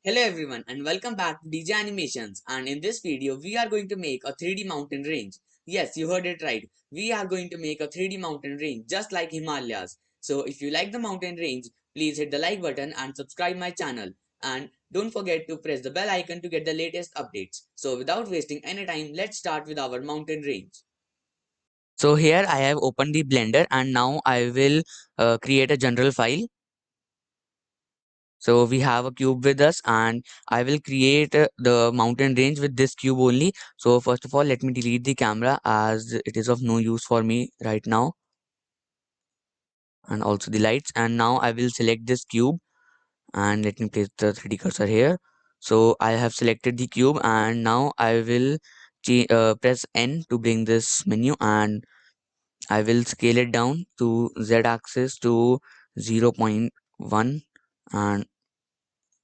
Hello everyone and welcome back to DJ Animations, and in this video we are going to make a 3D mountain range. Yes, you heard it right. We are going to make a 3D mountain range just like Himalayas. So if you like the mountain range, please hit the like button and subscribe my channel, and don't forget to press the bell icon to get the latest updates. So without wasting any time, let's start with our mountain range. So here I have opened the Blender and now I will create a general file. So we have a cube with us and I will create the mountain range with this cube only. So first of all, let me delete the camera as it is of no use for me right now, and also the lights. And now I will select this cube and let me place the 3D cursor here. So I have selected the cube and now I will press N to bring this menu, and I will scale it down to Z axis to 0.1 and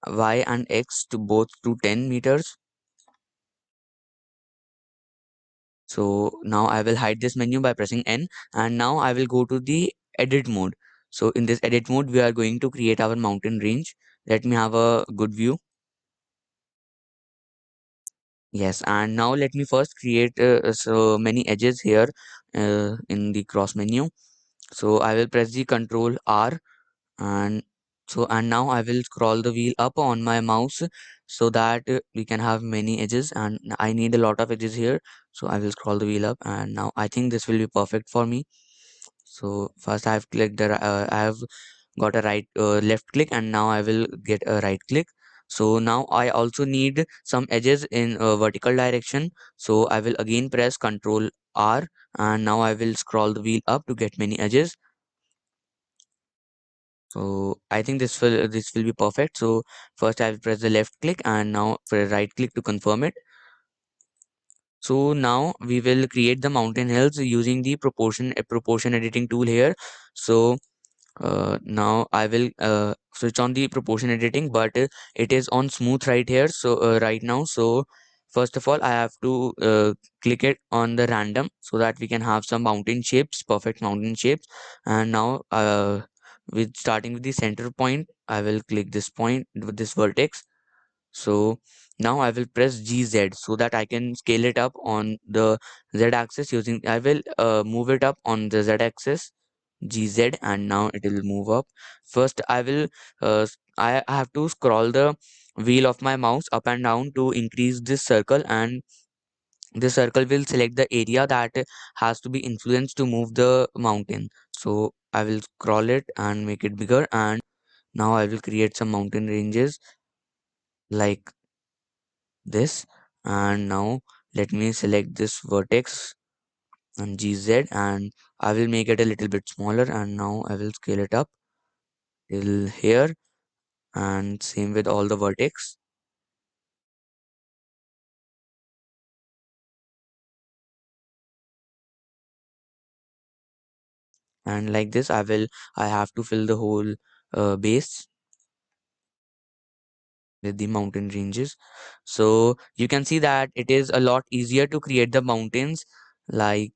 Y and X to both to 10 meters. So now I will hide this menu by pressing N, and now I will go to the edit mode. So in this edit mode, we are going to create our mountain range. Let me have a good view. Yes, and now let me first create so many edges here in the cross menu. So I will press the Control R, and and now I will scroll the wheel up on my mouse so that we can have many edges, and I need a lot of edges here. So I will scroll the wheel up and now I think this will be perfect for me. So first I have clicked the I have got a left click, and now I will get a right click. So now I also need some edges in vertical direction. So I will again press Control R, and now I will scroll the wheel up to get many edges. So I think this will be perfect. So first I will press the left click and now press right click to confirm it. So now we will create the mountain hills using the proportion editing tool here. So now I will switch on the proportion editing, but it is on smooth right here. So right now, so first of all I have to click it on the random so that we can have some mountain shapes, perfect mountain shapes. And now with starting with the center point, I will click this point with this vertex. So now I will press GZ so that I can scale it up on the Z axis using, I will move it up on the Z axis, GZ, and now it will move up. First I will I have to scroll the wheel of my mouse up and down to increase this circle, and this circle will select the area that has to be influenced to move the mountain. So I will scroll it and make it bigger, and now I will create some mountain ranges like this. And now let me select this vertex and GZ, and I will make it a little bit smaller, and now I will scale it up till here, and same with all the vertex. And like this I have to fill the whole base with the mountain ranges. So you can see that it is a lot easier to create the mountains. Like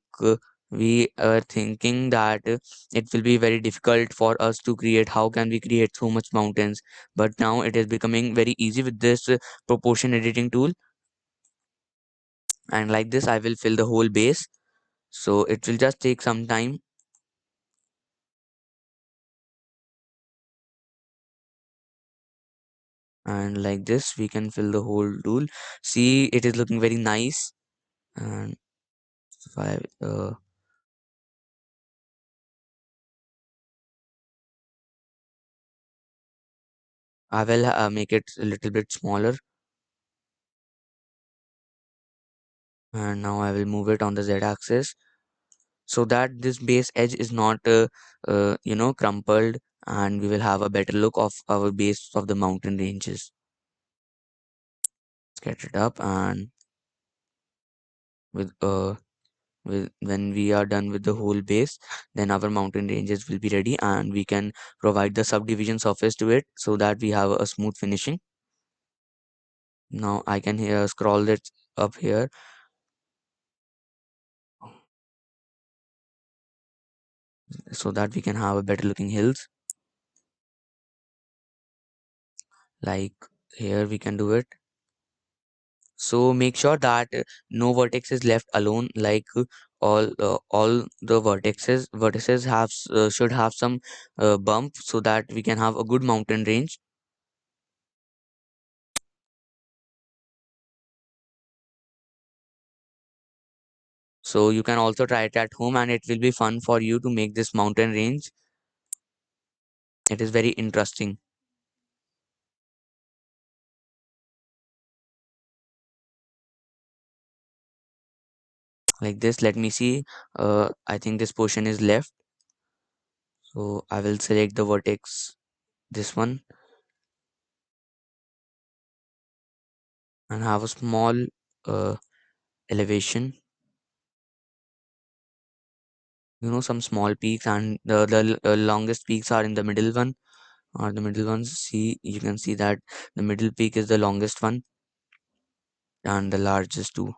we are thinking that it will be very difficult for us to create, how can we create so much mountains, but now it is becoming very easy with this proportion editing tool. And like this I will fill the whole base, so it will just take some time. And like this we can fill the whole tool. See, it is looking very nice. And if I will make it a little bit smaller, and now I will move it on the Z axis so that this base edge is not crumpled, and we will have a better look of our base of the mountain ranges. Let's get it up, and with when we are done with the whole base, then our mountain ranges will be ready, and we can provide the subdivision surface to it so that we have a smooth finishing. Now I can here scroll it up here so that we can have a better looking hills like Here we can do it. So make sure that no vertex is left alone. Like all the vertices have should have some bump so that we can have a good mountain range. So you can also try it at home, and it will be fun for you to make this mountain range. It is very interesting. Like this, let me see. I think this portion is left. So I will select the vertex, this one, and have a small uh, elevation. Some small peaks, and the longest peaks are in the middle one, or the middle ones. See, you can see that the middle peak is the longest one and the largest too.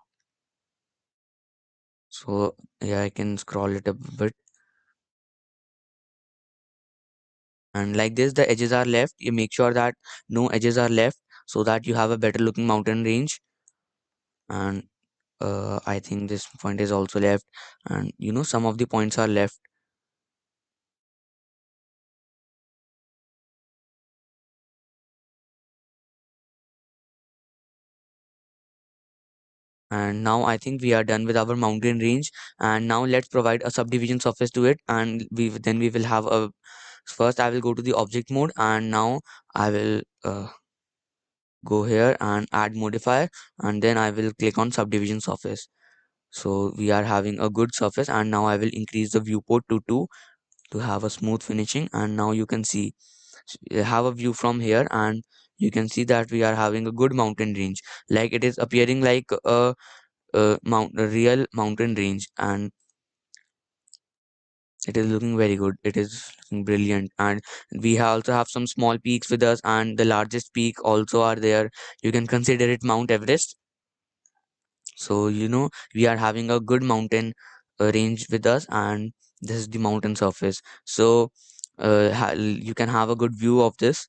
So yeah, I can scroll it a bit, and like this, the edges are left. You make sure that no edges are left so that you have a better looking mountain range. And I think this point is also left, and some of the points are left. And now I think we are done with our mountain range, and now let's provide a subdivision surface to it, and we will have a first I will go to the object mode, and now I will go here and add modifier, and then I will click on subdivision surface. So we are having a good surface, and now I will increase the viewport to 2 to have a smooth finishing. And now you can see, have a view from here, and you can see that we are having a good mountain range. Like it is appearing like a real mountain range, and it is looking very good. It is looking brilliant, and we also have some small peaks with us, and the largest peak also are there. You can consider it Mount Everest. So we are having a good mountain range with us, and this is the mountain surface. So you can have a good view of this.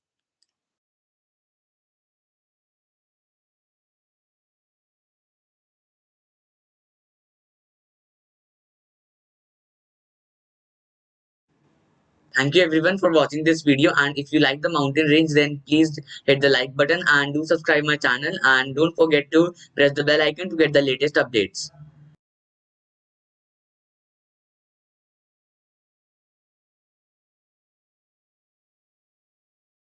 Thank you everyone for watching this video, and if you like the mountain range, then please hit the like button and do subscribe my channel, and don't forget to press the bell icon to get the latest updates.